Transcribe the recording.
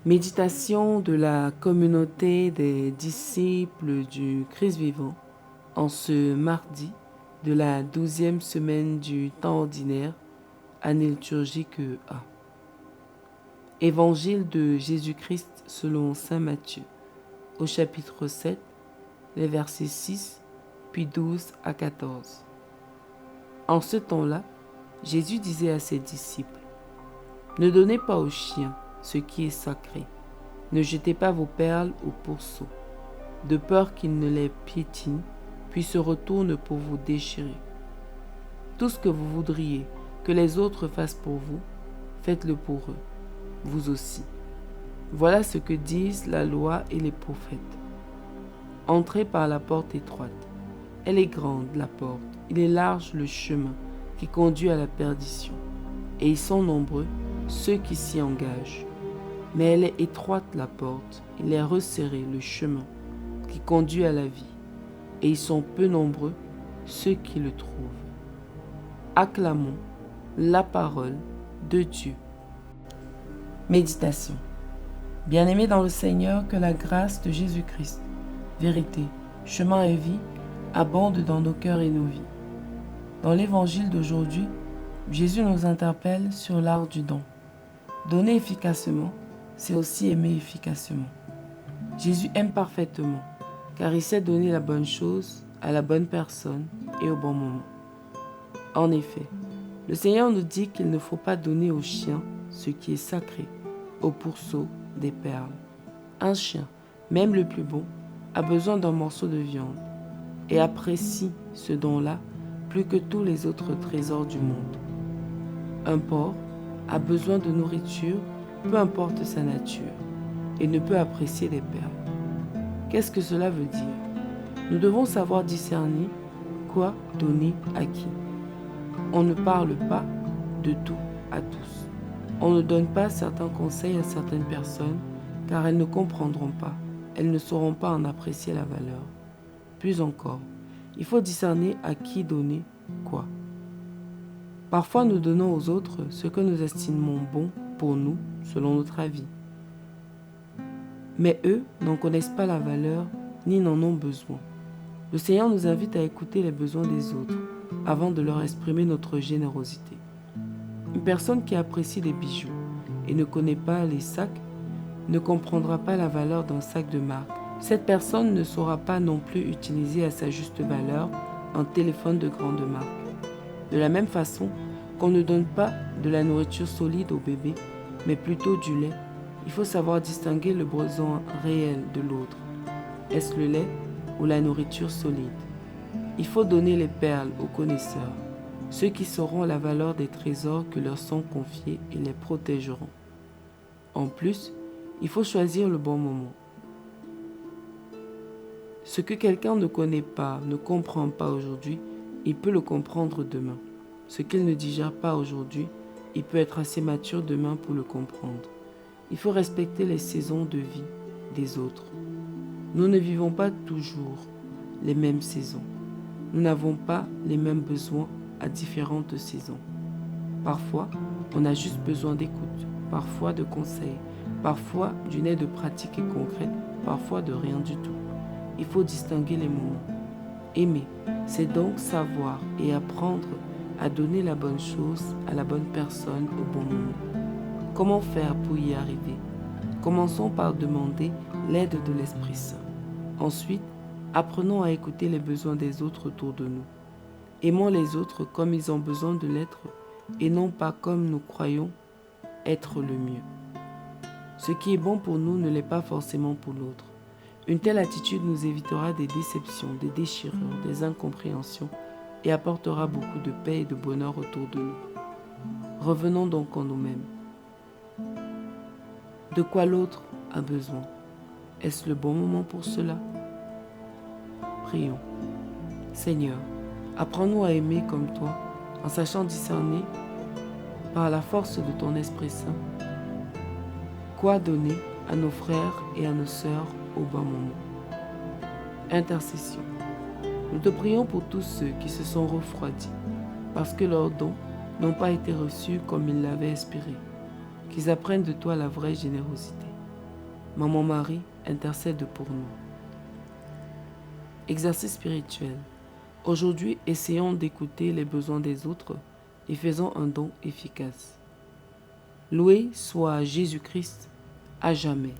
Méditation de la communauté des disciples du Christ vivant en ce mardi de la 12e semaine du temps ordinaire, année liturgique A. Évangile de Jésus-Christ selon saint Matthieu, au chapitre 7, les versets 6, puis 12 à 14. En ce temps-là, Jésus disait à ses disciples : « Ne donnez pas aux chiens ce qui est sacré. Ne jetez pas vos perles aux pourceaux, de peur qu'ils ne les piétinent, puis se retournent pour vous déchirer. Tout ce que vous voudriez que les autres fassent pour vous, faites-le pour eux, vous aussi. Voilà ce que disent la loi et les prophètes. Entrez par la porte étroite. Elle est grande, la porte, il est large le chemin qui conduit à la perdition, et ils sont nombreux ceux qui s'y engagent. Mais elle est étroite la porte, il est resserré le chemin qui conduit à la vie, et ils sont peu nombreux ceux qui le trouvent. Acclamons la parole de Dieu. Méditation. Bien-aimés dans le Seigneur, que la grâce de Jésus-Christ, vérité, chemin et vie, abonde dans nos cœurs et nos vies. Dans l'évangile d'aujourd'hui, Jésus nous interpelle sur l'art du don. Donner efficacement, c'est aussi aimer efficacement. Jésus aime parfaitement, car il sait donner la bonne chose à la bonne personne et au bon moment. En effet, le Seigneur nous dit qu'il ne faut pas donner aux chiens ce qui est sacré, aux pourceaux des perles. Un chien, même le plus bon, a besoin d'un morceau de viande et apprécie ce don-là plus que tous les autres trésors du monde. Un porc a besoin de nourriture, peu importe sa nature, et ne peut apprécier les perles. Qu'est-ce que cela veut dire ? Nous devons savoir discerner quoi donner à qui. On ne parle pas de tout à tous. On ne donne pas certains conseils à certaines personnes car elles ne comprendront pas, elles ne sauront pas en apprécier la valeur. Plus encore, il faut discerner à qui donner quoi. Parfois, nous donnons aux autres ce que nous estimons bon pour nous, selon notre avis. Mais eux n'en connaissent pas la valeur, ni n'en ont besoin. Le Seigneur nous invite à écouter les besoins des autres, avant de leur exprimer notre générosité. Une personne qui apprécie les bijoux et ne connaît pas les sacs, ne comprendra pas la valeur d'un sac de marque. Cette personne ne saura pas non plus utiliser à sa juste valeur un téléphone de grande marque. De la même façon qu'on ne donne pas de la nourriture solide au bébé, mais plutôt du lait, il faut savoir distinguer le besoin réel de l'autre. Est-ce le lait ou la nourriture solide ? Il faut donner les perles aux connaisseurs, ceux qui sauront la valeur des trésors que leur sont confiés et les protégeront. En plus, il faut choisir le bon moment. Ce que quelqu'un ne connaît pas, ne comprend pas aujourd'hui, il peut le comprendre demain. Ce qu'il ne digère pas aujourd'hui, il peut être assez mature demain pour le comprendre. Il faut respecter les saisons de vie des autres. Nous ne vivons pas toujours les mêmes saisons. Nous n'avons pas les mêmes besoins à différentes saisons. Parfois, on a juste besoin d'écoute, parfois de conseils, parfois d'une aide pratique et concrète, parfois de rien du tout. Il faut distinguer les moments. Aimer, c'est donc savoir et apprendre à donner la bonne chose à la bonne personne au bon moment. Comment faire pour y arriver ? Commençons par demander l'aide de l'Esprit Saint. Ensuite, apprenons à écouter les besoins des autres autour de nous. Aimons les autres comme ils ont besoin de l'être et non pas comme nous croyons être le mieux. Ce qui est bon pour nous ne l'est pas forcément pour l'autre. Une telle attitude nous évitera des déceptions, des déchirures, des incompréhensions et apportera beaucoup de paix et de bonheur autour de nous. Revenons donc en nous-mêmes. De quoi l'autre a besoin ? Est-ce le bon moment pour cela ? Prions. Seigneur, apprends-nous à aimer comme toi, en sachant discerner, par la force de ton Esprit Saint, quoi donner à nos frères et à nos sœurs au bon moment. Intercession. Nous te prions pour tous ceux qui se sont refroidis, parce que leurs dons n'ont pas été reçus comme ils l'avaient espéré, qu'ils apprennent de toi la vraie générosité. Maman Marie, intercède pour nous. Exercice spirituel. Aujourd'hui, essayons d'écouter les besoins des autres et faisons un don efficace. Loué soit Jésus-Christ à jamais.